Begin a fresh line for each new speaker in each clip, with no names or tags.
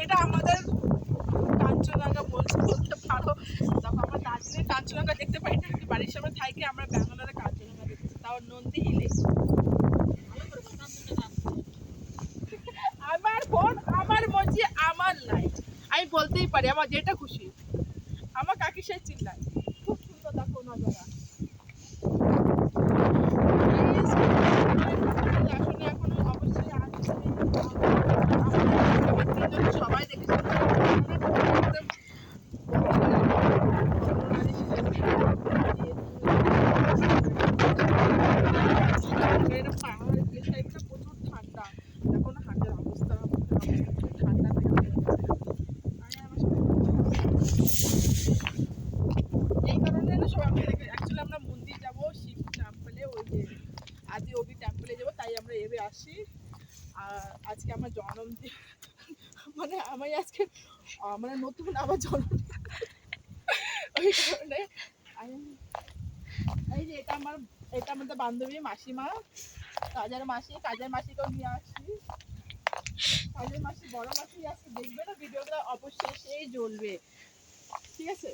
এটা আমাদের কাঞ্চনজঙ্ঘা বলতে পারো। তখন আমরা দার্জিলিং কাঞ্চনজঙ্ঘা দেখতে পাই না, বাড়ির সামনে থাইকে আমরা ব্যাঙ্গালোরে কাঞ্চনজঙ্ঘা দেখতেছি, তাও নন্দী হিলে। আমার ফোন, আমার মর্জি, আমার লাইফ, আমি বলতেই পারি আমার যেটা খুশি। আমার কাকি সে চিল্লায়, খুব সুন্দর দেখো নজারা। এখনো অবশ্যই সবাই দেখেছে প্রচুর ঠান্ডা, দেখো না হাতের অবস্থা, ঠান্ডা এই কারণে না সবাই অ্যাকচুয়ালি আমরা মন্দির যাবো শিব টেম্পলে, ওই যে আদি অবি টেম্পলে যাবো, তাই আমরা এবে আসি। আর আজকে আমার জন্মদিন, মানে আমি আজকে মানে নতুন আবার জন্মদিন, ওই কারণে এই যে এটা আমাদের বান্ধবী মাসিমা, কাজের মাসিকেও নিয়ে আসি। কাজের মাসি বড় মাসি আসছে, দেখবে না ভিডিওটা, অবশ্যই সেই জ্বলবে, ঠিক আছে?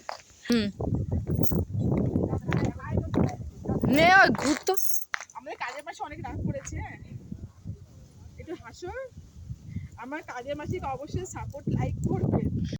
ঘুরতো
আমাদের কাজের মাসি অনেক রাগ করেছে, হ্যাঁ একটু হাসো। আমার কাজের মাসিকে অবশ্যই সাপোর্ট লাইক করবে।